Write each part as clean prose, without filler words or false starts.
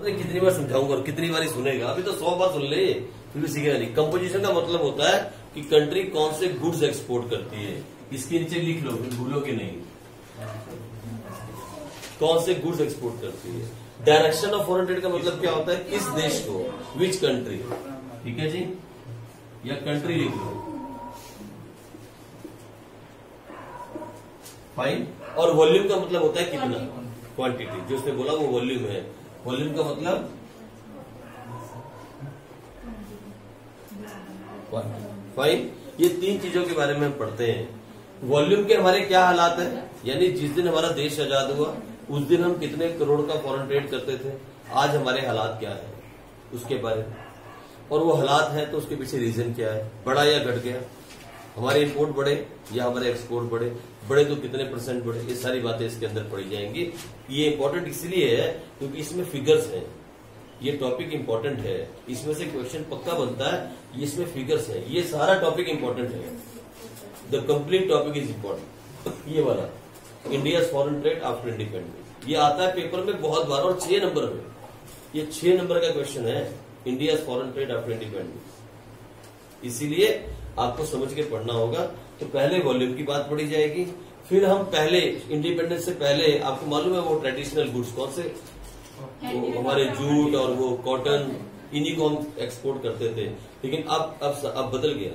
पता नहीं कितनी बार समझाऊंगा और कितनी बार ही सुनेगा, अभी तो 100 बार सुन ले फिर भी सीखेगा नहीं। कंपोजिशन का मतलब होता है कि कंट्री कौन से गुड्स एक्सपोर्ट करती है, इसके नीचे लिख लो, भूलोगे नहीं कौन से गुड्स एक्सपोर्ट करती है। डायरेक्शन ऑफ फॉरेन ट्रेड का मतलब क्या होता है, किस देश को, विच कंट्री, ठीक है जी, या कंट्री लिख लो, फाइन। और वॉल्यूम का मतलब होता है कितना, क्वांटिटी, जो उसने बोला वो वॉल्यूम है। वॉल्यूम का मतलब फाइन। ये तीन चीजों के बारे में हम पढ़ते हैं। वॉल्यूम के हमारे क्या हालात है, यानी जिस दिन हमारा देश आजाद हुआ उस दिन हम कितने करोड़ का फॉरेन ट्रेड करते थे, आज हमारे हालात क्या है उसके बारे में, और वो हालात है तो उसके पीछे रीजन क्या है, बढ़ा या घट गया, हमारे इंपोर्ट बढ़े या हमारे एक्सपोर्ट बढ़े, बढ़े तो कितने परसेंट बढ़े, ये सारी बातें इसके अंदर पढ़ी जाएंगी। ये इंपॉर्टेंट इसलिए है क्योंकि इसमें फिगर्स हैं, ये टॉपिक इंपॉर्टेंट है, इसमें से क्वेश्चन पक्का बनता है, इसमें फिगर्स है, ये सारा टॉपिक इंपॉर्टेंट है, the complete topic is important. ये वाला India foreign trade after independence, ये आता है पेपर में बहुत बार और 6 नंबर में, ये 6 नंबर का क्वेश्चन है, India foreign trade after independence. इसीलिए आपको समझ के पढ़ना होगा। तो पहले वॉल्यूम की बात पढ़ी जाएगी, फिर हम पहले इंडिपेंडेंस से पहले, आपको मालूम है वो ट्रेडिशनल गुड्स कौन से, वो हमारे जूट और वो कॉटन, इन्हीं को हम एक्सपोर्ट करते थे, लेकिन अब बदल गया,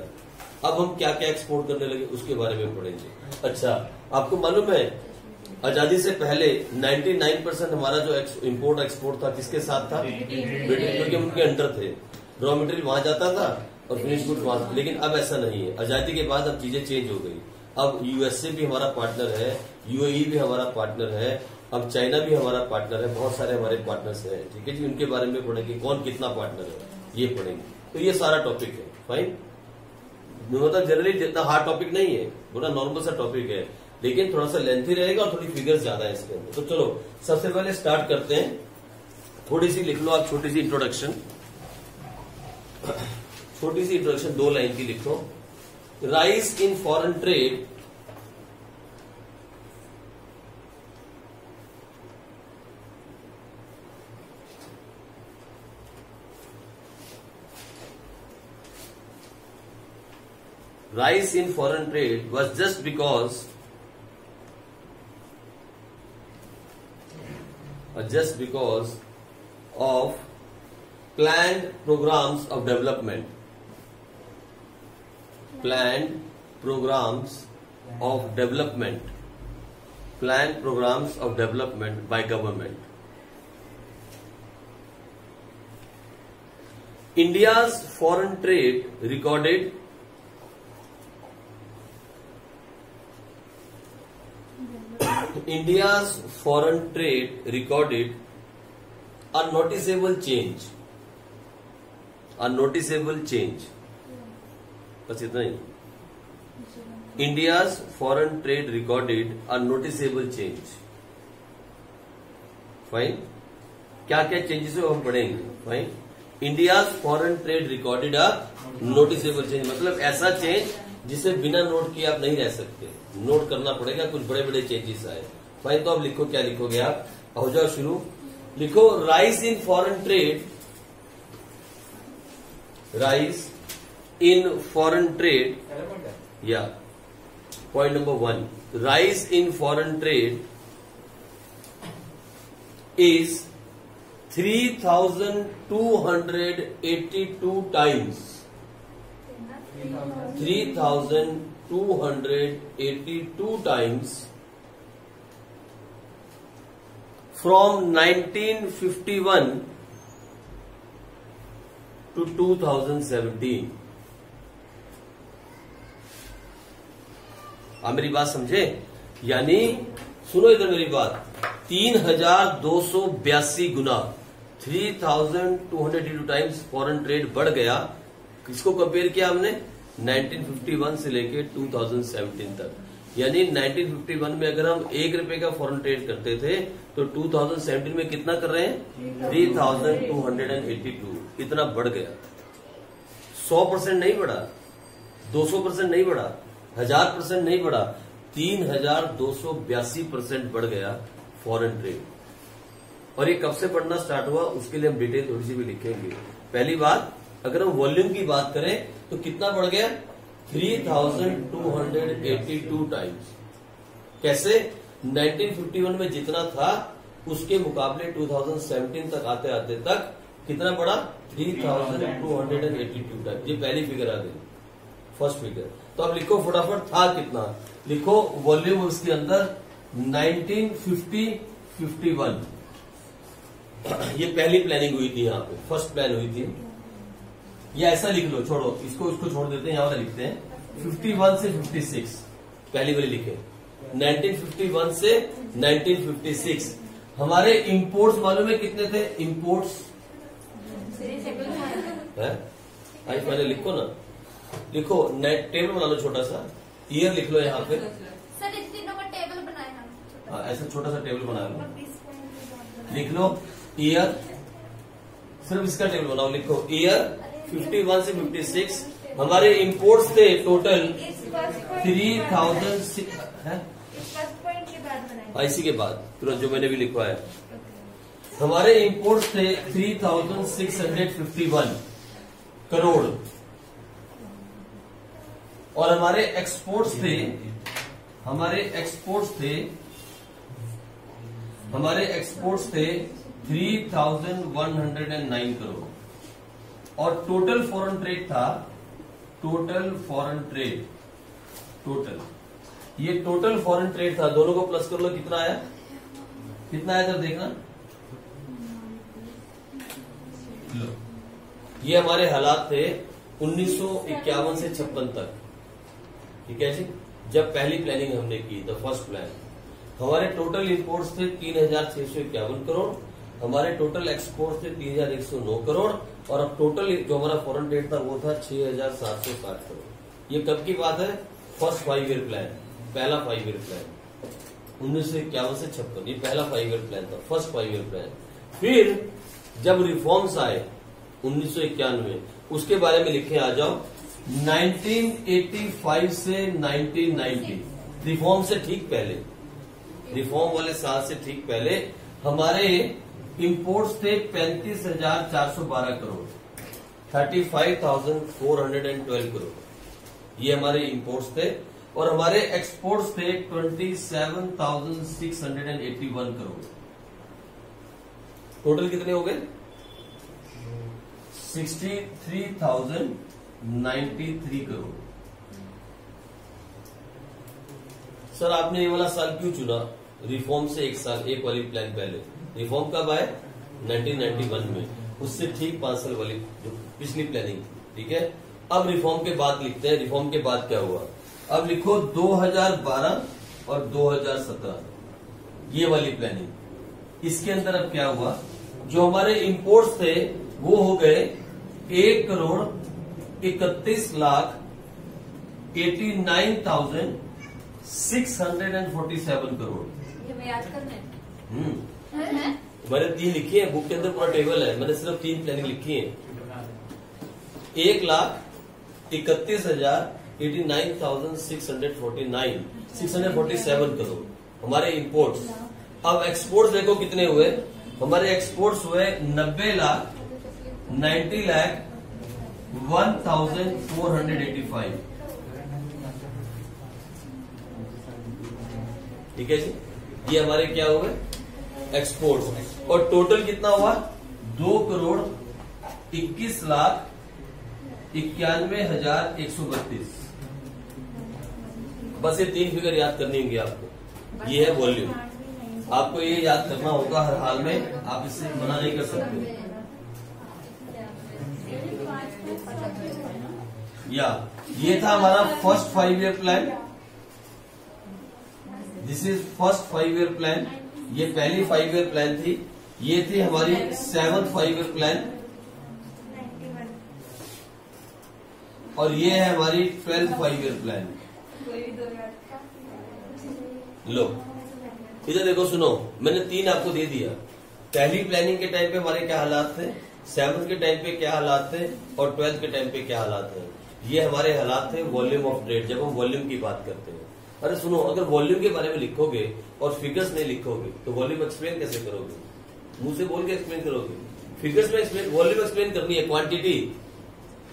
अब हम क्या क्या एक्सपोर्ट करने लगे उसके बारे में पढ़ेंगे। अच्छा, आपको मालूम है आजादी से पहले 99% हमारा जो इम्पोर्ट एक्सपोर्ट था किसके साथ था, ब्रिटेन, क्योंकि हम उनके अंडर थे, रॉ मटेरियल वहां जाता था और फिनिश गुड्स वहां। लेकिन अब ऐसा नहीं है, आजादी के बाद अब चीजें चेंज हो गई, अब यूएसए भी हमारा पार्टनर है, यूएई भी हमारा पार्टनर है, अब चाइना भी हमारा पार्टनर है, बहुत सारे हमारे पार्टनर्स हैं, ठीक है जी, उनके बारे में पढ़ेंगे, कौन कितना पार्टनर है ये पढ़ेंगे। तो ये सारा टॉपिक है, फाइन। मतलब जनरली जितना हार्ड टॉपिक नहीं है, बड़ा नॉर्मल सा टॉपिक है, लेकिन थोड़ा सा लेंथी रहेगा और थोड़ी फिगर्स ज्यादा है इसके अंदर। तो चलो सबसे पहले स्टार्ट करते हैं, थोड़ी सी लिख लो आप, छोटी सी इंट्रोडक्शन, छोटी सी इंट्रोडक्शन 2 लाइन की लिखो। Rise in foreign trade rise in foreign trade was just because of planned programs of development, planned programs of development by government. India's foreign trade recorded a noticeable change, बस इतना ही। India's foreign trade recorded a noticeable change, fine. क्या क्या changes हो हम पढ़ेंगे, fine. India's foreign trade recorded a noticeable change, मतलब ऐसा change जिसे बिना नोट किए आप नहीं रह सकते, नोट करना पड़ेगा, कुछ बड़े बड़े चेंजेस आए, फाइन। तो अब लिखो, क्या लिखोगे आप, हो जाओ शुरू, लिखो rise in foreign trade, rise in foreign trade, या point number 1, rise in foreign trade is 3,282 times, 3,282 times from 1951 to 2017। आप मेरी बात समझे, यानी सुनो इधर मेरी बात, 3,282 गुना, 3,282 टाइम्स फॉरेन ट्रेड बढ़ गया। किसको कंपेयर किया हमने, 1951 से लेके 2017 तक, यानी 1951 में अगर हम 1 रुपए का फॉरेन ट्रेड करते थे तो 2017 में कितना कर रहे हैं, 3,282, इतना बढ़ गया। 100% नहीं बढ़ा, 200% नहीं बढ़ा, 1000% नहीं बढ़ा, 3,282% बढ़ गया फॉरेन ट्रेड। और ये कब से पढ़ना स्टार्ट हुआ उसके लिए हम डिटेल थोड़ी सी भी लिखेंगे। पहली बात, अगर हम वॉल्यूम की बात करें तो कितना बढ़ गया? 3282 टाइम्स। कैसे? 1951 में जितना था उसके मुकाबले 2017 तक आते आते तक कितना बढ़ा? 3282 टाइम्स। ये पहली फिगर आ गई, फर्स्ट फिगर। तो अब लिखो फटाफट, था कितना? लिखो वॉल्यूम उसके अंदर 1951। ये पहली प्लानिंग हुई थी, यहाँ पे फर्स्ट प्लान हुई थी। या ऐसा लिख लो, छोड़ो इसको छोड़ देते हैं, यहां वाला लिखते हैं 51 से 56। पहली वाली लिखे 1951 से 1956। हमारे इंपोर्ट्स मालूम है कितने थे? इंपोर्ट्स है आई पहले लिखो ना, लिखो टेबल बना लो छोटा सा, ईयर लिख लो यहाँ पे। सर इस तीनों का टेबल बनाया। हाँ, ऐसा छोटा सा टेबल बना लो, लिख लो ईयर, सिर्फ इसका टेबल बनाओ। लिखो ईयर 51 से 56। हमारे इंपोर्ट्स थे टोटल 3000 है, इसी के बाद तुरंत जो मैंने भी लिखवा है। हमारे इंपोर्ट्स थे 3651 करोड़, और हमारे एक्सपोर्ट्स थे 3109 करोड़। और टोटल फॉरेन ट्रेड था, ये टोटल फॉरेन ट्रेड था, दोनों को प्लस कर लो, कितना आया? तो देखना लो, ये हमारे हालात थे 1951 से 56 तक। ठीक है जी, जब पहली प्लानिंग हमने की, द फर्स्ट प्लान। हमारे टोटल इंपोर्ट्स थे 3651 करोड़, हमारे टोटल एक्सपोर्ट्स थे 3109 करोड़, और अब टोटल जो हमारा फॉरेन ट्रेड था वो था 6760 करोड़। ये कब की बात है? फर्स्ट 5 ईयर प्लान, पहला 5 ईयर प्लान 1951 से 56, ये पहला 5 ईयर प्लान था, फर्स्ट 5 ईयर प्लान। फिर जब रिफॉर्म्स आए 1991, उसके बारे में लिखे आ जाओ 1985 से 1990। रिफॉर्म से ठीक पहले, रिफॉर्म वाले साल से ठीक पहले हमारे इंपोर्ट्स थे 35,412 करोड़, 35,412 करोड़, ये हमारे इंपोर्ट्स थे। और हमारे एक्सपोर्ट्स थे 27,681 करोड़। टोटल कितने हो गए? 63,093 करोड़। सर आपने ये वाला साल क्यों चुना? रिफॉर्म से एक साल, एक वाली प्लान पहले। रिफॉर्म कब आए? 1991 में, उससे ठीक 5 साल वाली जो पिछली प्लानिंग थी। ठीक है, अब रिफॉर्म के बाद लिखते हैं, रिफॉर्म के बाद क्या हुआ। अब लिखो 2012 और 2017, ये वाली प्लानिंग। इसके अंदर अब क्या हुआ, जो हमारे इंपोर्ट्स थे वो हो गए 1,31,89,647 करोड़। ये मैं याद करना है। मैंने 3 लिखी है, बुक के अंदर पूरा टेबल है, मैंने सिर्फ 3 प्लानिंग लिखी है। 1,31,89,647 करोड़ हमारे इंपोर्ट्स। अब एक्सपोर्ट्स देखो कितने हुए। हमारे एक्सपोर्ट्स हुए 90,90,01,485। ठीक है जी, ये हमारे क्या हुए? एक्सपोर्ट्स। और टोटल कितना हुआ? 2,91,91,132। बस ये 3 फिगर याद करनी होंगी आपको। ये है वॉल्यूम, आपको ये याद करना होगा हर हाल में, आप इससे मना नहीं कर सकते। या ये था हमारा first 5 year plan, this is first 5 year plan. ये पहली 5 ईयर प्लान थी। ये थी हमारी 7th 5 ईयर प्लान, और ये है हमारी 12th 5 ईयर प्लान। लो इधर देखो, सुनो, मैंने 3 आपको दे दिया। पहली प्लानिंग के टाइम पे हमारे क्या हालात थे, 7th के टाइम पे क्या हालात थे, और 12th के टाइम पे क्या हालात थे। ये हमारे हालात थे वॉल्यूम ऑफ ट्रेड, जब हम वॉल्यूम की बात करते हैं। अरे सुनो, अगर वॉल्यूम के बारे में लिखोगे और फिगर्स नहीं लिखोगे तो वॉल्यूम एक्सप्लेन कैसे करोगे? मुंह से बोल के एक्सप्लेन करोगे? फिगर्स में एक्सप्लेन, वॉल्यूम एक्सप्लेन करनी है,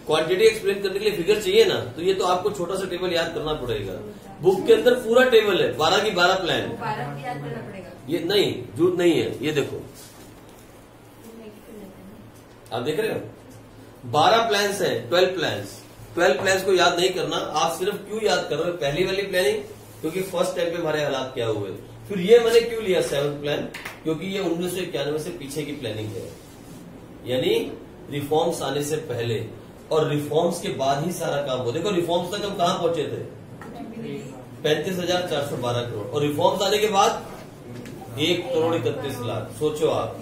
क्वांटिटी एक्सप्लेन करने के लिए फिगर चाहिए ना, तो ये तो आपको छोटा सा टेबल याद करना पड़ेगा। बुक के अंदर पूरा टेबल है, 12 की 12 प्लान। 12 याद करना पड़ेगा। ये नहीं, झूठ नहीं है, ये देखो आप देख रहे हो, 12 प्लान्स है, 12 प्लान्स को याद नहीं करना। आप सिर्फ क्यों याद कर रहे हो? पहली वाली प्लानिंग क्योंकि फर्स्ट टाइम पे हमारे हालात क्या हुए। फिर ये मैंने क्यों लिया 7th प्लान, क्योंकि ये 1991 से पीछे की प्लानिंग है, यानी रिफॉर्म्स आने से पहले और रिफॉर्म्स के बाद ही सारा काम हो। देखो रिफॉर्म्स तक हम कहां पहुंचे थे? 35,412 करोड़, और रिफॉर्म्स आने के बाद 1,31,00,000। सोचो आप,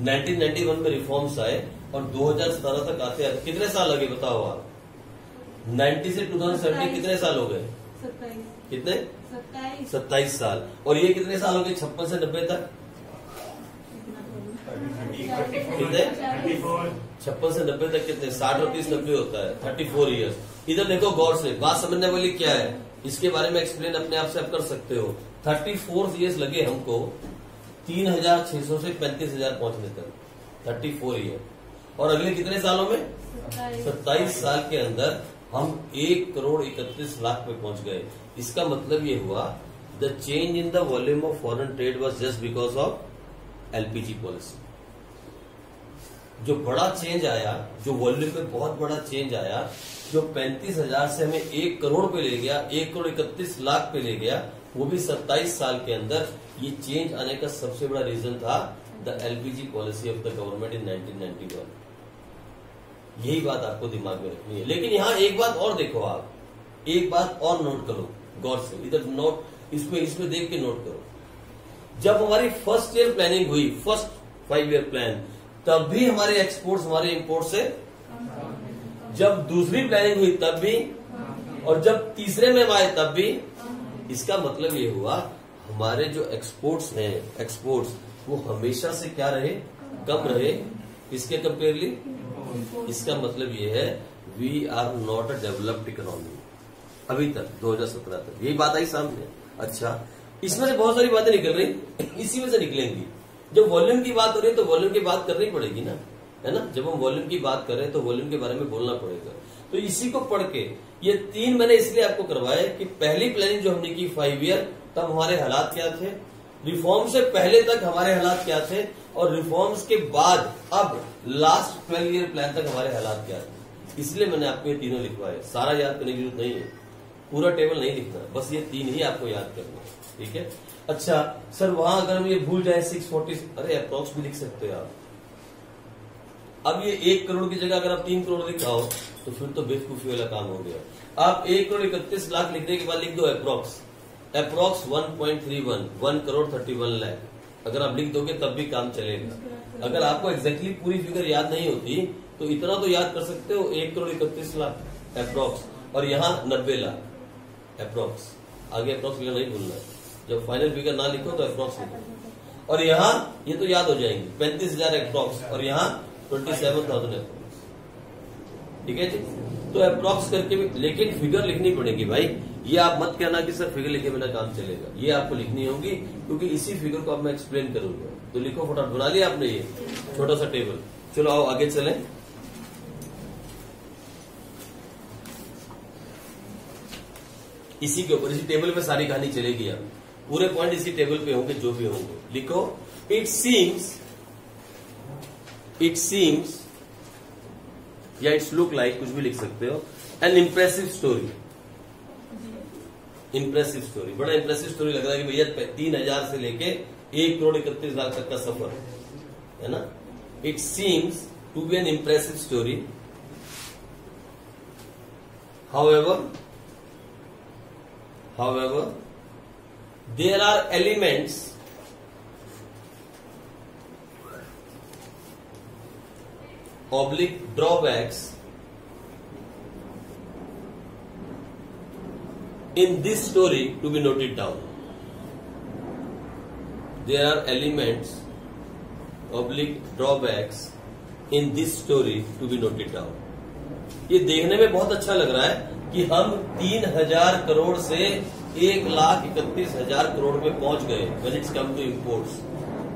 1991 में रिफॉर्म्स आए और 2017 तक आते कितने साल लगे बताओ आप? 90 से 2017 कितने साल हो गए? कितने? 27 साल। और ये कितने साल हो गए 56 से 90 तक? कितने? 56 से 90 तक कितने? 60 और 30 90 होता है, 34 ईयर्स। इधर देखो गौर से, बात समझने वाली क्या है, इसके बारे में एक्सप्लेन अपने आप से आप कर सकते हो। 34 ईयर्स लगे हमको 3,600 से 35,000 पहुंचने तक, 34 ईयर। और अगले कितने सालों में? 27 साल के अंदर हम 1,31,00,000 पे पहुंच गए। इसका मतलब ये हुआ, the change in the volume of foreign trade was just because of LPG policy. जो बड़ा चेंज आया, जो वॉल्यूम पे बहुत बड़ा चेंज आया, जो 35,000 से हमें 1 करोड़ पे ले गया, 1,31,00,000 पे ले गया, वो भी 27 साल के अंदर। ये चेंज आने का सबसे बड़ा रीजन था the LPG policy of the government in 1991। यही बात आपको दिमाग में रखनी है। लेकिन यहाँ एक बात और देखो, आप एक बात और नोट करो गौर से, इधर नोट, इसमें देख के नोट करो। जब हमारी फर्स्ट ईयर प्लानिंग हुई, फर्स्ट 5 ईयर प्लान, तब भी हमारे एक्सपोर्ट्स हमारे इंपोर्ट से, जब दूसरी प्लानिंग हुई तब भी, और जब तीसरे में आए तब भी। इसका मतलब ये हुआ, हमारे जो एक्सपोर्ट्स हैं, एक्सपोर्ट्स वो हमेशा से क्या रहे? कम रहे। इसके कंपेयरली, इसका मतलब ये है, we are not a developed economy अभी तक, 2017 तक। यही बात आई सामने। अच्छा, इसमें से बहुत सारी बातें निकल रही, इसी में से निकलेंगी। जब वॉल्यूम की बात हो रही है तो वॉल्यूम की बात करनी पड़ेगी ना, है ना। जब हम वॉल्यूम की बात कर रहे हैं तो वॉल्यूम के बारे में बोलना पड़ेगा। तो इसी को पढ़ के, ये 3 मैंने इसलिए आपको करवाया कि पहली प्लानिंग जो हमने की 5 ईयर, तब हमारे हालात क्या थे, रिफॉर्म से पहले तक हमारे हालात क्या थे, और रिफॉर्म्स के बाद अब लास्ट 12 ईयर प्लान तक हमारे हालात क्या थे। इसलिए मैंने आपको ये तीनों लिखवाए। सारा याद करने की जरूरत नहीं है, पूरा टेबल नहीं लिखना, बस ये 3 ही आपको याद करना है, ठीक है। अच्छा सर, वहां अगर हम ये भूल जाए 640, अरे अप्रोक्स भी लिख सकते हो आप। अब ये 1 करोड़ की जगह अगर आप 3 करोड़ लिख रहा हो तो फिर तो बेवकूफी वाला काम हो गया। आप 1,31,00,000 लिखने के बाद लिख दो अप्रोक्स 1.31, 1 करोड़ 31 लाख। अगर आप लिख दोगे तब भी काम चलेगा। अगर आपको एग्जैक्टली पूरी फिगर याद नहीं होती तो इतना तो याद कर सकते हो, 1,31,00,000 अप्रोक्स, और यहाँ 90 लाख अप्रोक्स। आगे अप्रोक्स फिगर नहीं भूलना है, जब फाइनल फिगर ना लिखो तो अप्रोक्स लिखो। और यहाँ ये तो याद हो जाएंगे, 35,000 अप्रोक्स, और यहाँ 27,000 अप्रोक्स, ठीक है जी। तो अप्रोक्स करके भी, लेकिन फिगर लिखनी पड़ेगी भाई। ये आप मत कहना कि सर फिगर लिखे बिना काम चलेगा, ये आपको लिखनी होगी, क्योंकि इसी फिगर को अब मैं एक्सप्लेन करूंगा। तो लिखो फटाफट, बना लिया आपने ये छोटा सा टेबल। चलो आओ आगे चलें। इसी के ऊपर, इसी टेबल पे सारी कहानी चलेगी। अब पूरे पॉइंट इसी टेबल पे होंगे, जो भी होंगे। लिखो, इट सीम्स या इट्स लुक लाइक, कुछ भी लिख सकते हो, N impressive story. Impressive story, बड़ा इम्प्रेसिव स्टोरी लग रहा है कि भैया 3,000 से लेके 1,31,00,000 तक का सफर है ना। It seems to be an impressive story, however there are elements oblique drawbacks in this story to be noted down. There are elements oblique drawbacks in this story to be noted down. ये देखने में बहुत अच्छा लग रहा है कि हम 3,000 करोड़ से 1,31,000 करोड़ में पहुंच गए when it's come to imports,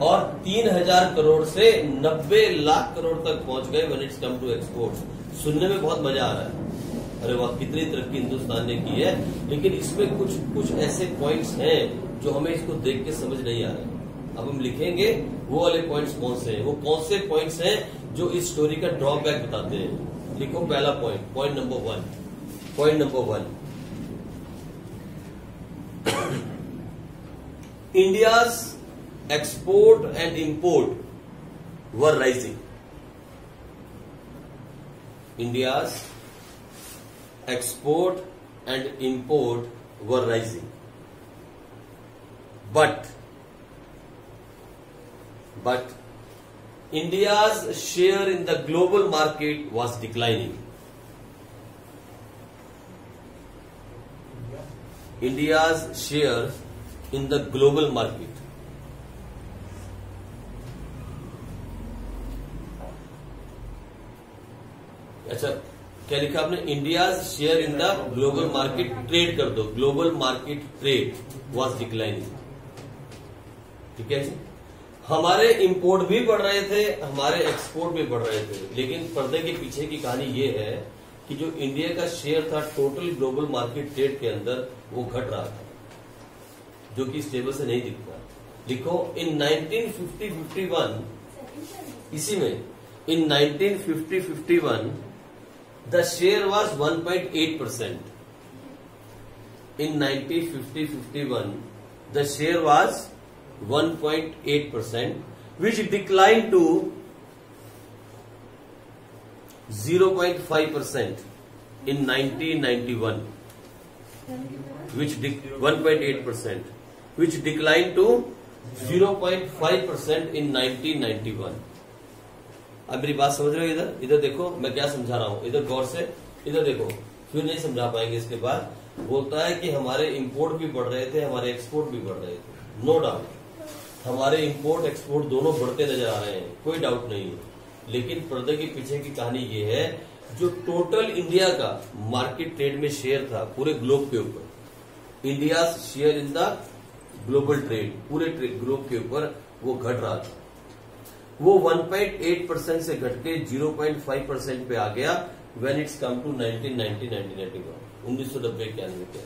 और 3000 करोड़ से 90 लाख करोड़ तक पहुंच गए when it's come to export. सुनने में बहुत मजा आ रहा है, अरे वाह कितनी तरक्की हिंदुस्तान ने की है, लेकिन इसमें कुछ ऐसे पॉइंट्स हैं जो हमें इसको देख के समझ नहीं आ रहे। अब हम लिखेंगे वो वाले पॉइंट्स कौन से हैं, वो कौन से पॉइंट्स हैं जो इस स्टोरी का ड्रॉबैक बताते हैं। लिखो पहला point, point number 1। India's export and import were rising. India's export and import were rising, but India's share in the global market was declining. India's share in the global market अच्छा क्या लिखा आपने, India's share in the global market trade कर दो, global market trade was declining. ठीक है जी, हमारे import भी बढ़ रहे थे, हमारे एक्सपोर्ट भी बढ़ रहे थे, लेकिन पर्दे के पीछे की कहानी ये है कि जो इंडिया का शेयर था टोटल ग्लोबल मार्केट ट्रेड के अंदर वो घट रहा था, जो कि इस टेबल से नहीं दिखता। लिखो इन 1950-51, इसी में इन 1950-51 the share was 1.8%. In 1950-51, the share was 1.8%, which declined to 0.5% in 1991. 1.8%, which declined to 0.5% in 1991. अब मेरी बात समझ रहे हो? इधर देखो मैं क्या समझा रहा हूं, इधर गौर से इधर देखो, फिर नहीं समझा पाएंगे इसके बाद। बोलता है कि हमारे इंपोर्ट भी बढ़ रहे थे, हमारे एक्सपोर्ट भी बढ़ रहे थे। नो डाउट हमारे इंपोर्ट एक्सपोर्ट दोनों बढ़ते नजर आ रहे हैं, कोई डाउट नहीं है, लेकिन पर्दे के पीछे की कहानी ये है जो टोटल इंडिया का मार्केट ट्रेड में शेयर था पूरे ग्लोब के ऊपर, India share in the global trade पूरे ग्लोब के ऊपर वो घट रहा था। वो 1.8% से घट के 0.5% पे आ गया व्हेन इट्स कम टू 1990-1991 के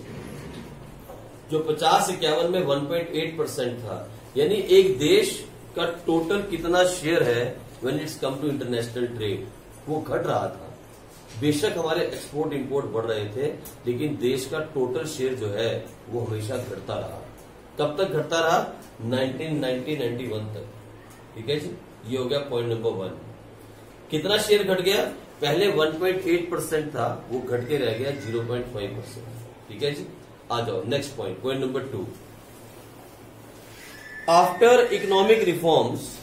जो 50-51 में 1.8% था, यानी एक देश का टोटल कितना शेयर है when it's come to international trade वो घट रहा था। बेशक हमारे एक्सपोर्ट इंपोर्ट बढ़ रहे थे, लेकिन देश का टोटल शेयर जो है वो हमेशा घटता रहा। कब तक घटता रहा? 1990-91 तक। ठीक है जी, ये हो गया पॉइंट नंबर 1। कितना शेयर घट गया? पहले 1.8% था, वो घट के रह गया 0.5%। ठीक है जी, आ जाओ next point, point number 2। After economic reforms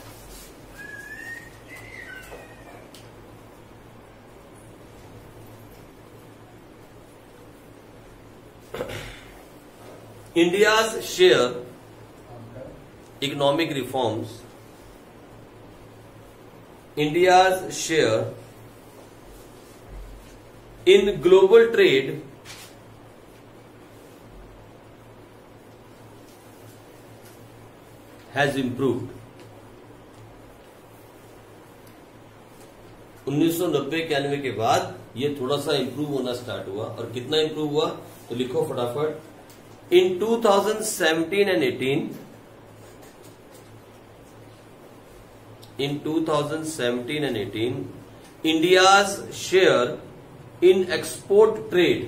India's share, economic reforms, India's share in global trade has improved. 1990-91 के बाद ये थोड़ा सा इंप्रूव होना स्टार्ट हुआ। और कितना इंप्रूव हुआ तो लिखो फटाफट। In 2017 and 18, India's share in export trade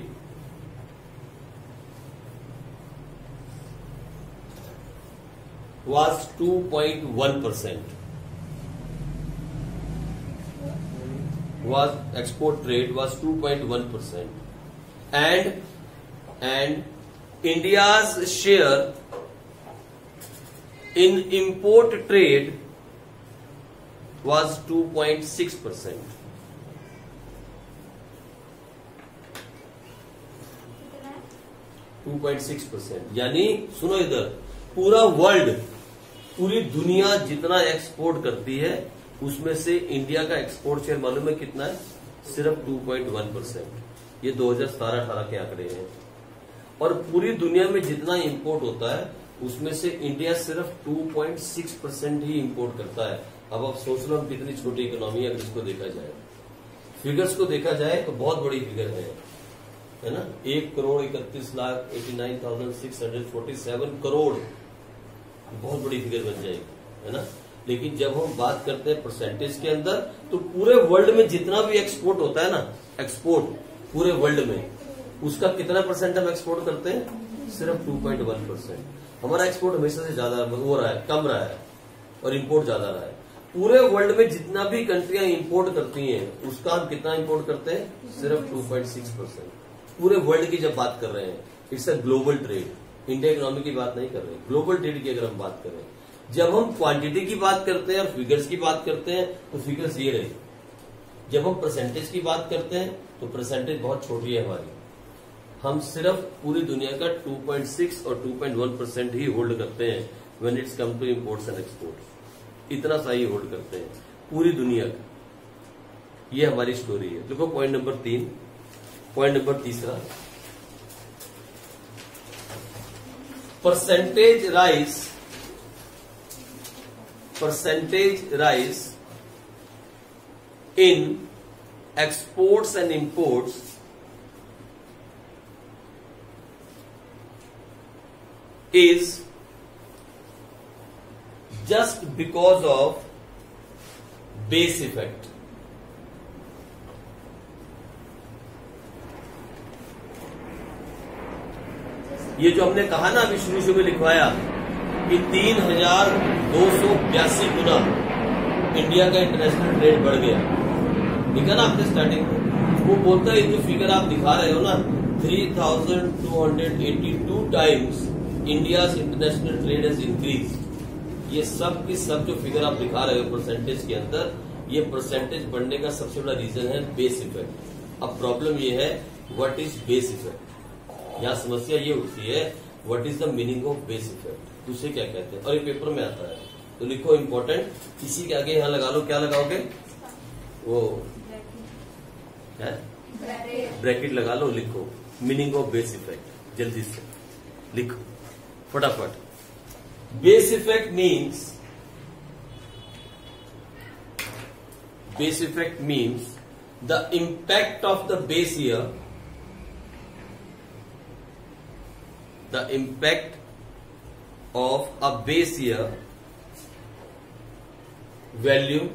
was 2.1%. Export trade was 2.1%, and India's share in import trade was 2.6%. यानी सुनो इधर, पूरा वर्ल्ड, पूरी दुनिया जितना एक्सपोर्ट करती है उसमें से इंडिया का एक्सपोर्ट शेयर मालूम है कितना है? सिर्फ 2.1%। ये 2017-18 के आंकड़े हैं। और पूरी दुनिया में जितना इंपोर्ट होता है उसमें से इंडिया सिर्फ 2.6% ही इंपोर्ट करता है। अब आप सोच लो हम कितनी छोटी इकोनॉमी है अगर इसको देखा जाए। फिगर्स को देखा जाए तो बहुत बड़ी फिगर है ना। 1,31,89,647 करोड़ बहुत बड़ी फिगर बन जाएगी, है ना। लेकिन जब हम बात करते हैं परसेंटेज के अंदर, तो पूरे वर्ल्ड में जितना भी एक्सपोर्ट होता है ना, एक्सपोर्ट पूरे वर्ल्ड में, उसका कितना परसेंट हम एक्सपोर्ट करते हैं? सिर्फ 2.1%। हमारा एक्सपोर्ट हमेशा से ज्यादा हो रहा है, कम रहा है, और इंपोर्ट ज्यादा रहा है। पूरे वर्ल्ड में जितना भी कंट्रियां इंपोर्ट करती हैं, उसका हम कितना इंपोर्ट करते हैं? सिर्फ 2.6%। पूरे वर्ल्ड की जब बात कर रहे हैं, it's a global trade, India economy की बात नहीं कर रहे, ग्लोबल ट्रेड की अगर हम बात करें। जब हम क्वांटिटी की बात करते हैं और फिगर्स की बात करते हैं, तो फिगर्स ये रहे। जब हम परसेंटेज की बात करते हैं, तो परसेंटेज बहुत छोटी है हमारी। हम सिर्फ पूरी दुनिया का 2.6 और 2.1% ही होल्ड करते हैं when it's come to imports and exports. इतना सा ही होल्ड करते हैं पूरी दुनिया का। ये हमारी स्टोरी है। देखो point number 3, point number 3, percentage rise in exports and imports is just because of base effect. ये जो हमने कहा ना अभी शुरू में लिखवाया कि 3,282 गुना इंडिया का इंटरनेशनल ट्रेड बढ़ गया, ठीक है ना आपने स्टार्टिंग में। वो बोलता है जो फिगर आप दिखा रहे हो ना, 3,282 times India's international trade has increase. ये सब की सब जो फिगर आप दिखा रहे हो परसेंटेज के अंदर, ये परसेंटेज बढ़ने का सबसे बड़ा रीजन है बेस इफेक्ट। अब प्रॉब्लम ये है व्हाट इज बेस इफेक्ट। यहाँ समस्या ये उठती है what is the meaning of base effect, उसे क्या कहते हैं। और ये पेपर में आता है, तो लिखो इंपॉर्टेंट। इसी के आगे यहाँ लगा लो, क्या लगाओगे? वो है ब्रैकेट लगा लो, लिखो मीनिंग ऑफ बेस इफेक्ट। जल्दी से लिखो फटाफट। Base effect means the impact of the base year, the impact of a base year value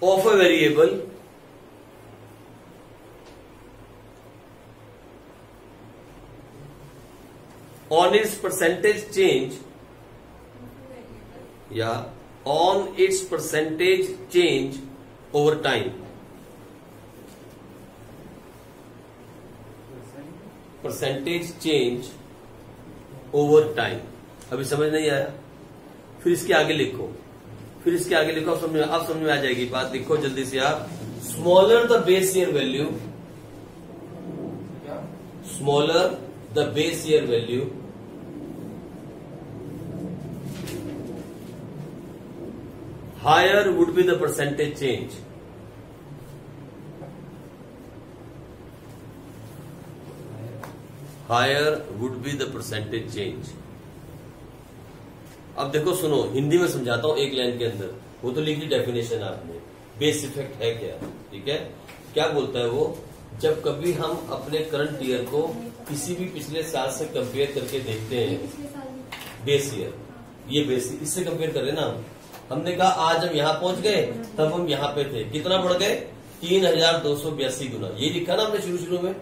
of a variable on its percentage change, on its percentage change over time. Percentage change over time. अभी समझ नहीं आया? फिर इसके आगे लिखो, अब समझ में आ जाएगी बात। लिखो जल्दी से आप। Smaller the base year value, higher would be the percentage change. Higher would be the percentage change. अब देखो सुनो, हिंदी में समझाता हूं एक लाइन के अंदर। वो तो लिख दी डेफिनेशन आपने, बेस इफेक्ट है क्या, ठीक है। क्या बोलता है वो? जब कभी हम अपने करंट ईयर को किसी भी पिछले साल से कंपेयर करके देखते हैं, बेस ईयर, ये बेस, इससे कंपेयर करें ना। हमने कहा आज हम यहां पहुंच गए, तब हम यहां पे थे, कितना बढ़ गए? 3,282 गुना। ये लिखा ना हमने शुरू में,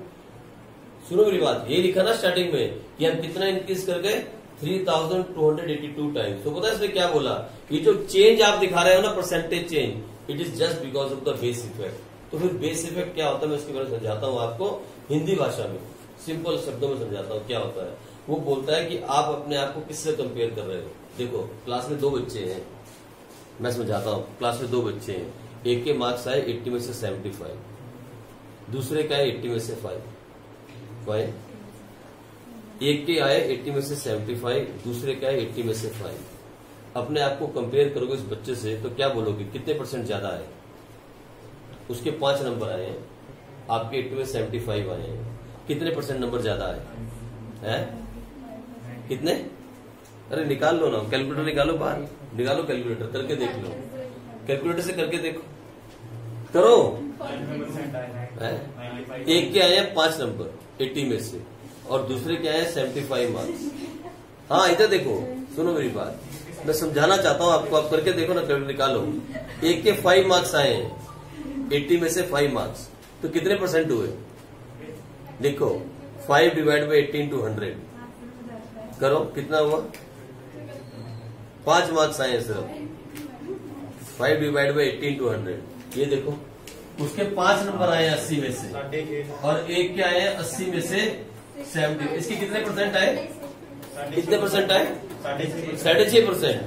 सुनो मेरी बात, ये लिखा ना स्टार्टिंग में कि हम कितना इंक्रीज कर गए? 3,282 टाइम्स। तो पता है इसने क्या बोला? ये जो चेंज आप दिखा रहे हो ना, percentage change, it is just because of the base effect. तो फिर बेस इफेक्ट क्या होता है, मैं उसके बारे में समझाता हूँ आपको हिंदी भाषा में, सिंपल शब्दों में समझाता हूँ क्या होता है। वो बोलता है कि आप अपने आप को किससे कंपेयर कर रहे हो। देखो क्लास में 2 बच्चे हैं, मैं समझाता हूँ। क्लास में 2 बच्चे हैं, एक के मार्क्स आए 80 में से 75, दूसरे का है 80 में से 5। एक के आए 80 में से 75, दूसरे का है 80 में से 5। अपने आप को कंपेयर करोगे इस बच्चे से, तो क्या बोलोगे? कितने परसेंट ज्यादा आए? उसके 5 नंबर आए हैं, आपके 80 में 75 आए हैं। कितने परसेंट नंबर ज्यादा आए हैं? कितने? अरे निकाल लो ना, कैलकुलेटर निकालो, बाहर निकालो कैलकुलेटर, करके देख लो, कैलकुलेटर से करके देखो, करो। एक के आए हैं 5 नंबर 80 में से, और दूसरे के आए हैं 75 मार्क्स। हाँ इधर देखो, सुनो मेरी बात, मैं समझाना चाहता हूँ आपको, आप करके देखो ना, कैलकुलेटर निकालो। एक के 5 मार्क्स आए हैं 80 में से 5 मार्क्स, तो कितने परसेंट हुए? देखो 5 डिवाइड बाई 18 टू 100 करो, कितना हुआ? 5 मार्क्स आए हैं सिर्फ। 5 डिवाइड बाई 18 टू 100, ये देखो उसके 5 नंबर आए हैं 80 में से, और एक के आए हैं 80 में से 70। इसके कितने परसेंट आए? कितने परसेंट आए? 6.5%,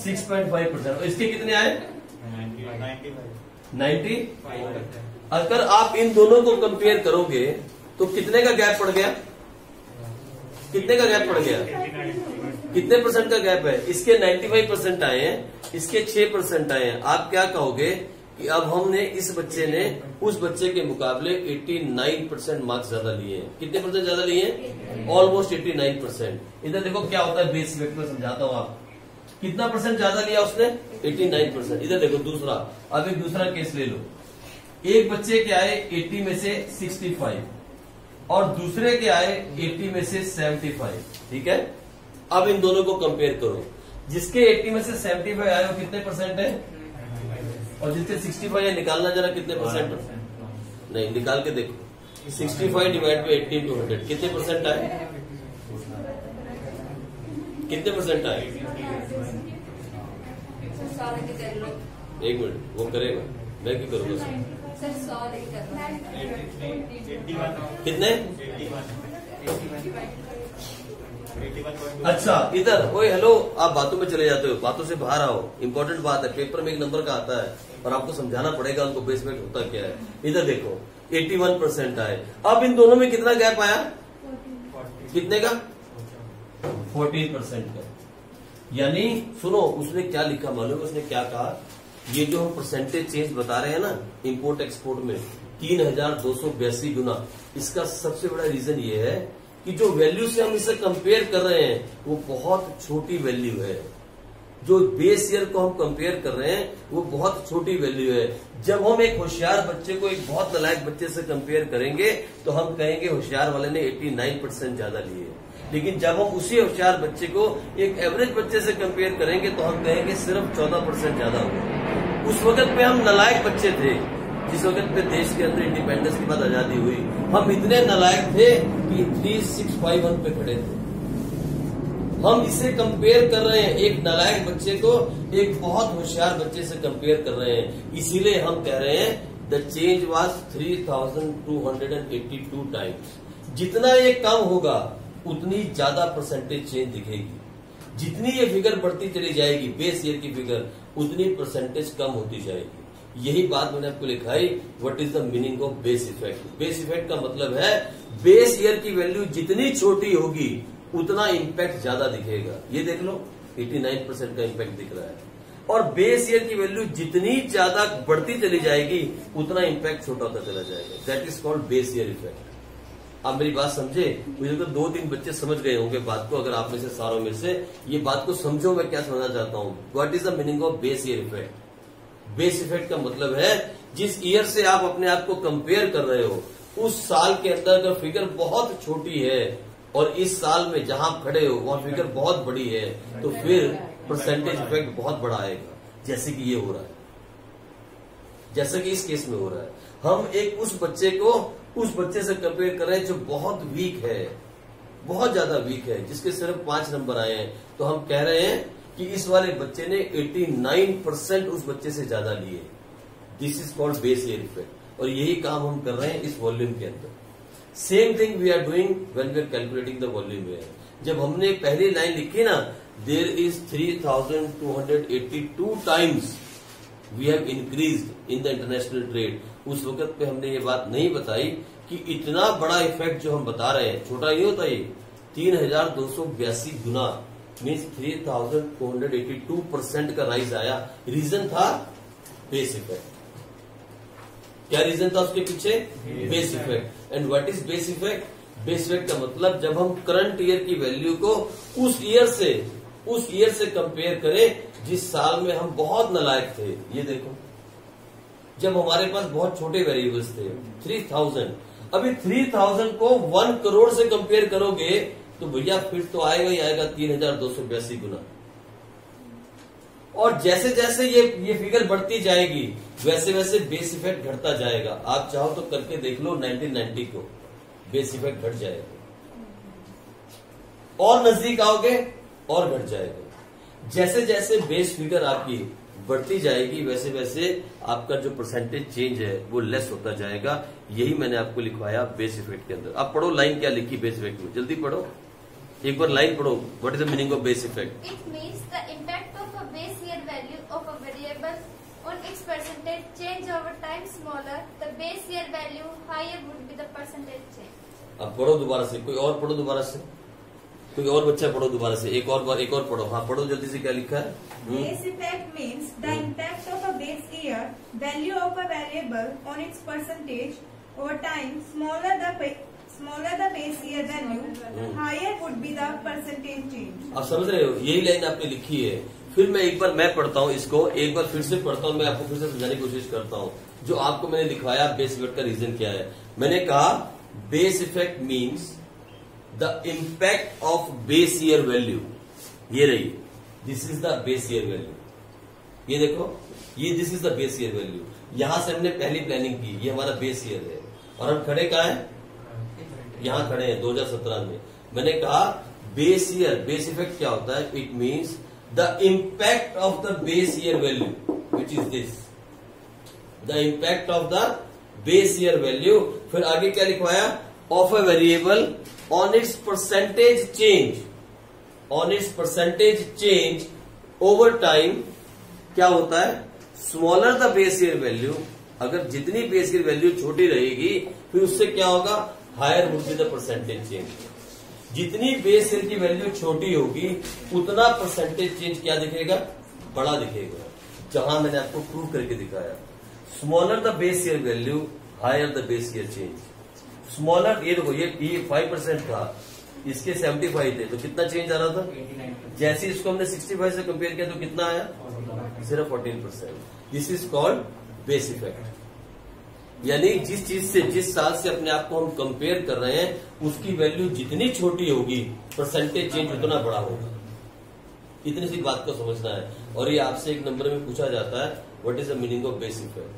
6.5%। और इसके कितने आए? 90। अगर आप इन दोनों को कंपेयर करोगे तो कितने का गैप पड़ गया? कितने का गैप पड़ गया? कितने परसेंट का गैप है? इसके 95% आए हैं, इसके 6% आए हैं। आप क्या कहोगे कि अब हमने, इस बच्चे ने उस बच्चे के मुकाबले 89% मार्क्स ज्यादा लिए हैं। कितने परसेंट ज्यादा लिए हैं? ऑलमोस्ट 89%। इधर देखो क्या होता है बेस इफेक्ट में, समझाता हूं आप। कितना परसेंट ज्यादा लिया उसने? 89%। इधर देखो दूसरा, अब एक दूसरा केस ले लो। एक बच्चे के आए 80 में से 65 और दूसरे के आए 80 में से 75, ठीक है। अब इन दोनों को कंपेयर करो, जिसके 80 में से 75 आए वो कितने परसेंट है, और जिसके 65 है निकालना जरा कितने परसेंट? नहीं, निकाल के देखो। 65 डिवाइड बाई 18 टू 100 कितने परसेंट आए? कितने परसेंट आए? एक मिनट, वो करेगा, मैं क्यों करूंगा सर? 100 कितने? अच्छा इधर, ओए हेलो, आप बातों में चले जाते हो, बातों से बाहर आओ। इंपॉर्टेंट बात है, पेपर में एक नंबर का आता है और आपको समझाना पड़ेगा उनको बेसमेंट होता क्या है। इधर देखो 81% आए। अब इन दोनों में कितना गैप आया? कितने का? 14% का। यानी सुनो, उसने क्या लिखा मालूम? उसने क्या कहा, ये जो हम परसेंटेज चेंज बता रहे हैं ना इंपोर्ट एक्सपोर्ट में 3282 गुना, इसका सबसे बड़ा रीजन ये है कि जो वैल्यू से हम इसे कंपेयर कर रहे हैं वो बहुत छोटी वैल्यू है। जो बेस ईयर को हम कंपेयर कर रहे हैं वो बहुत छोटी वैल्यू है। जब हम एक होशियार बच्चे को एक बहुत नालायक बच्चे से कंपेयर करेंगे तो हम कहेंगे होशियार वाले ने 89% ज्यादा लिए, लेकिन जब हम उसी होशियार बच्चे को एक एवरेज बच्चे से कंपेयर करेंगे तो हम कहेंगे सिर्फ 14% ज्यादा हुआ। उस वक्त पे हम नालायक बच्चे थे, जिस वक्त पे देश के अंदर इंडिपेंडेंस के बाद आजादी हुई, हम इतने नालायक थे कि 3651 पे खड़े थे। हम इसे कंपेयर कर रहे हैं, एक नालायक बच्चे को एक बहुत होशियार बच्चे से कंपेयर कर रहे हैं। इसीलिए हम कह रहे हैं द चेंज वाज 3282 टाइम्स। जितना ये कम होगा उतनी ज्यादा परसेंटेज चेंज दिखेगी। जितनी ये फिगर बढ़ती चली जाएगी, बेस ईयर की फिगर, उतनी परसेंटेज कम होती जाएगी। यही बात मैंने आपको लिखाई, what is the meaning of base effect. Base effect का मतलब है बेस ईयर की वैल्यू जितनी छोटी होगी उतना इम्पैक्ट ज्यादा दिखेगा। ये देख लो 89% का इम्पैक्ट दिख रहा है, और बेस ईयर की वैल्यू जितनी ज्यादा बढ़ती चली जाएगी उतना इम्पैक्ट छोटा होता चला जाएगा। That is called base year effect. आप मेरी बात समझे? मुझे तो 2-3 बच्चे समझ गए होंगे बात को। अगर आप में से सारों में से ये बात को समझो, मैं क्या समझना चाहता हूँ। What is the meaning of base year effect? Base effect का मतलब है जिस ईयर से आप अपने आप को कंपेयर कर रहे हो उस साल के अंदर अगर फिगर बहुत छोटी है और इस साल में जहां आप खड़े हो वहां फिगर बहुत बड़ी है, तो फिर परसेंटेज इफेक्ट बहुत बड़ा आएगा। जैसे कि ये हो रहा है, जैसे कि इस केस में हो रहा है। हम एक उस बच्चे को उस बच्चे से कंपेयर कर रहे हैं जो बहुत वीक है, बहुत ज्यादा वीक है, जिसके सिर्फ 5 नंबर आए हैं, तो हम कह रहे हैं कि इस वाले बच्चे ने 89% उस बच्चे से ज्यादा लिए। This is called base year effect, और यही काम हम कर रहे हैं इस वॉल्यूम के अंदर। Same thing we are doing when we are calculating the volume year. जब हमने पहली लाइन लिखी ना, there is 3282 times we have increased in the international trade, उस वक्त पे हमने ये बात नहीं बताई कि इतना बड़ा इफेक्ट जो हम बता रहे हैं छोटा नहीं होता। ये 3282 गुना मीन्स 3282% का राइज आया। रीजन था बेस इफेक्ट। क्या रीजन था उसके पीछे? Base effect. And what is base effect? Base effect का मतलब जब हम करंट ईयर की वैल्यू को उस ईयर से कंपेयर करें जिस साल में हम बहुत नालायक थे। ये देखो, जब हमारे पास बहुत छोटे वेरिएबल्स थे 3000, अभी 3000 को 1 करोड़ से कंपेयर करोगे तो भैया फिर तो आएगा ही आएगा 3282 गुना। और जैसे जैसे ये फिगर बढ़ती जाएगी वैसे वैसे बेस इफेक्ट घटता जाएगा। आप चाहो तो करके देख लो 1990 को, बेस इफेक्ट घट जाएगा, और नजदीक आओगे और घट जाएगा। जैसे जैसे बेस फिगर आपकी बढ़ती जाएगी वैसे वैसे आपका जो परसेंटेज चेंज है वो लेस होता जाएगा। यही मैंने आपको लिखवाया बेस इफेक्ट के अंदर। आप पढ़ो लाइन क्या लिखी बेस इफेक्ट में, जल्दी पढ़ो, एक बार लाइन पढ़ो। What is the meaning of base effect? It means the impact of a base year value of a variable on its percentage change over time smaller, the base year value higher would be the percentage change. अब पढ़ो दोबारा से, कोई और पढ़ो दोबारा से, कोई और बच्चा पढ़ो दोबारा से, एक और पढ़ो। हाँ पढ़ो जल्दी से, क्या लिखा है? Base effect means the impact of a base year value of a variable on its percentage over time. Smaller the base year value, higher would be the percentage change. आप समझ रहे हो? यही लाइन आपने लिखी है। फिर मैं पढ़ता हूँ इसको, एक बार फिर से पढ़ता हूँ, मैं आपको फिर से समझाने की कोशिश करता हूँ। जो आपको मैंने लिखवाया बेस इफेक्ट का रीजन क्या है। मैंने कहा base effect means the impact of base year value. ये रही, this is the base year value. ये देखो, ये this is the base year value. यहां से हमने पहली प्लानिंग की, ये हमारा बेस ईयर है, और हम खड़े कहाँ हैं? यहां खड़े हैं 2017 में। मैंने कहा बेस ईयर, बेस इफेक्ट क्या होता है? It means the impact of the base year value which is this, the impact of the base year value. फिर आगे क्या लिखवाया? Of a variable on it's percentage change, on it's percentage change over time. क्या होता है? Smaller the base year value, अगर जितनी base year value छोटी रहेगी फिर उससे क्या होगा? Higher would be the percentage change. जितनी बेस ईयर की वैल्यू छोटी होगी उतना परसेंटेज चेंज क्या दिखेगा? बड़ा दिखेगा। जहां मैंने आपको प्रूव करके दिखाया, smaller the base year value higher the base year change. Smaller, ये देखो, ये 5% था, इसके 75 थे, तो कितना चेंज आ रहा था? जैसे इसको हमने 65 से कंपेयर किया तो कितना आया? सिर्फ 14%। This is called base effect. यानी जिस चीज से, जिस साल से अपने आप को हम कंपेयर कर रहे हैं उसकी वैल्यू जितनी छोटी होगी परसेंटेज चेंज उतना बड़ा होगा। इतनी सी बात को समझना है। और ये आपसे एक नंबर में पूछा जाता है, what is the meaning of base effect?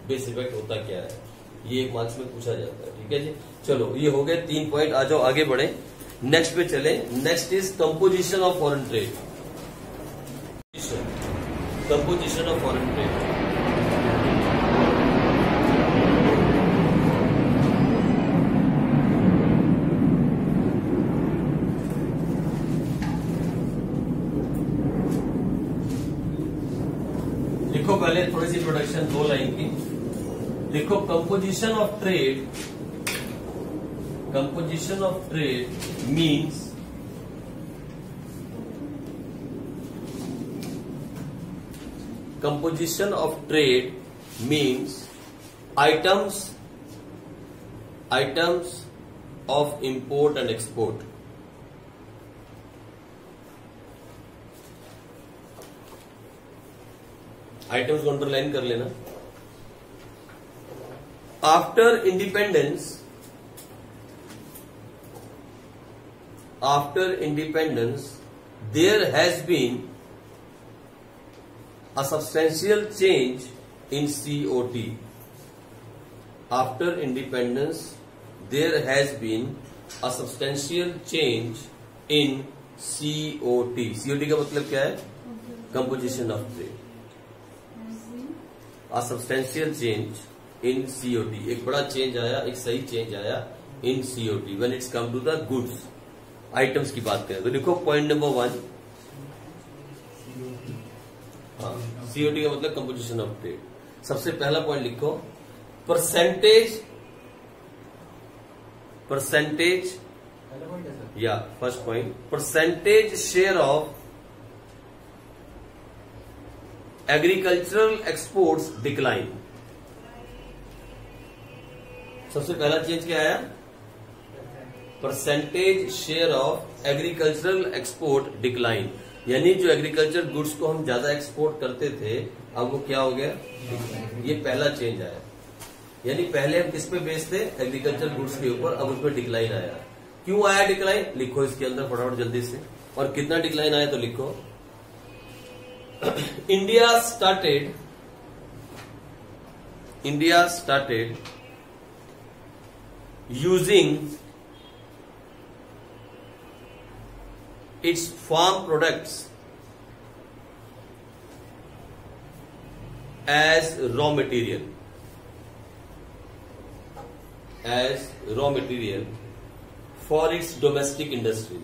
Base effect होता क्या है? ये एक मार्क्स में पूछा जाता है। ठीक है जी, चलो ये हो गए 3 पॉइंट। आ जाओ आगे बढ़े, नेक्स्ट पे चले। Next is composition of foreign trade. Composition of foreign trade. लिखो पहले थोड़ी सी इंट्रोडक्शन 2 लाइन की। लिखो composition of trade, composition of trade means composition of trade means items of import and export. Items को अंडरलाइन कर लेना। After independence there has been a substantial change in COT. After independence, there has been a substantial change in COT. COT का मतलब क्या है? Composition of trade. A substantial change in COT. एक बड़ा change आया, एक सही चेंज आया in COT when it's come to the goods. Items की बात करें तो लिखो पॉइंट नंबर 1। हाँ, सीओटी का मतलब कंपोजिशन ऑफ ट्रेड। सबसे पहला पॉइंट लिखो परसेंटेज या first point, percentage share of agricultural exports decline. सबसे पहला चेंज क्या आया? Percentage share of agricultural export decline, यानी जो एग्रीकल्चर गुड्स को हम ज्यादा एक्सपोर्ट करते थे अब वो क्या हो गया, ये पहला चेंज आया। यानी पहले हम किस पे बेचते, एग्रीकल्चर गुड्स के ऊपर, अब उसमें डिक्लाइन आया। क्यों आया डिक्लाइन, लिखो इसके अंदर फटाफट जल्दी से, और कितना डिक्लाइन आया तो लिखो। India started using its farm products as raw material for its domestic industry.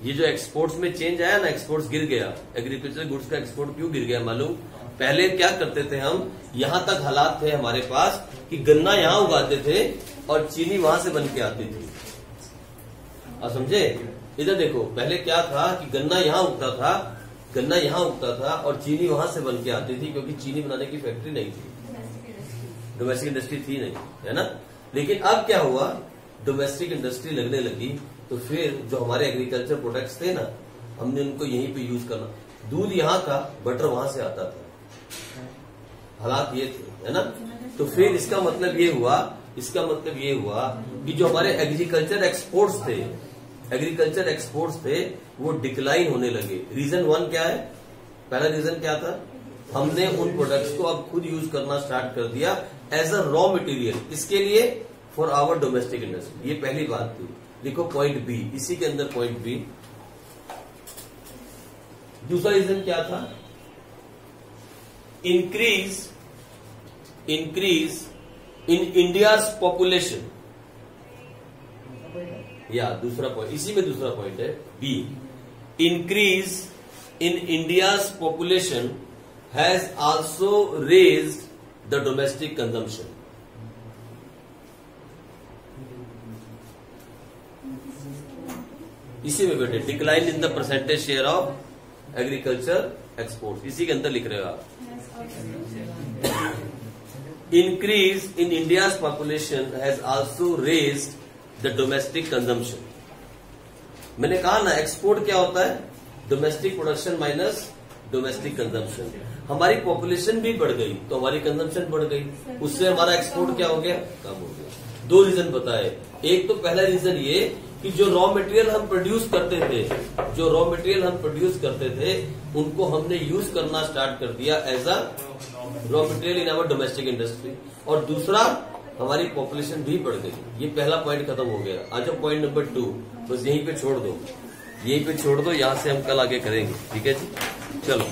ये जो एक्सपोर्ट्स में चेंज आया ना, एक्सपोर्ट्स गिर गया, एग्रीकल्चर गुड्स का एक्सपोर्ट क्यों गिर गया मालूम, पहले क्या करते थे हम, यहां तक हालात थे हमारे पास कि गन्ना यहां उगाते थे और चीनी वहां से बन के आती थी। आप समझे, इधर देखो, पहले क्या था कि गन्ना यहां उगता था और चीनी वहां से बन के आती थी, क्योंकि चीनी बनाने की फैक्ट्री नहीं थी, डोमेस्टिक इंडस्ट्री थी नहीं, है ना। लेकिन अब क्या हुआ, डोमेस्टिक इंडस्ट्री लगने लगी, तो फिर जो हमारे एग्रीकल्चर प्रोडक्ट्स थे ना, हमने उनको यहीं पे यूज करना। दूध यहाँ का, बटर वहां से आता था, हालात ये थे, है ना। तो फिर इसका मतलब ये हुआ कि जो हमारे एग्रीकल्चर एक्सपोर्ट्स थे वो डिक्लाइन होने लगे। रीजन 1 क्या है, पहला रीजन क्या था, हमने उन प्रोडक्ट्स को अब खुद यूज करना स्टार्ट कर दिया एज अ रॉ मटेरियल, इसके लिए फॉर आवर डोमेस्टिक इंडस्ट्री। ये पहली बात थी, लिखो पॉइंट बी, इसी के अंदर पॉइंट बी। दूसरा रीजन क्या था, इंक्रीज इन इंडियाज पॉपुलेशन, या दूसरा पॉइंट, इसी में दूसरा पॉइंट है B, increase in India's population has also raised the domestic consumption. इसी में बेटे, decline in the percentage share of agriculture export, इसी के अंदर लिख रहे हो आप। Increase in India's population has also raised the domestic consumption. मैंने कहा ना, एक्सपोर्ट क्या होता है, domestic production minus domestic consumption. हमारी पॉपुलेशन भी बढ़ गई तो हमारी कंजम्पशन बढ़ गई, उससे हमारा एक्सपोर्ट क्या हो गया, कम हो गया। 2 रीजन बताए, एक तो पहला रीजन ये कि जो रॉ मटेरियल हम प्रोड्यूस करते थे उनको हमने यूज करना स्टार्ट कर दिया as a raw material in our domestic industry, और दूसरा हमारी पॉपुलेशन भी बढ़ गई। ये पहला पॉइंट खत्म हो गया। आज पॉइंट नंबर 2 बस यहीं पे छोड़ दो, यहां से हम कल आगे करेंगे, ठीक है जी, चलो।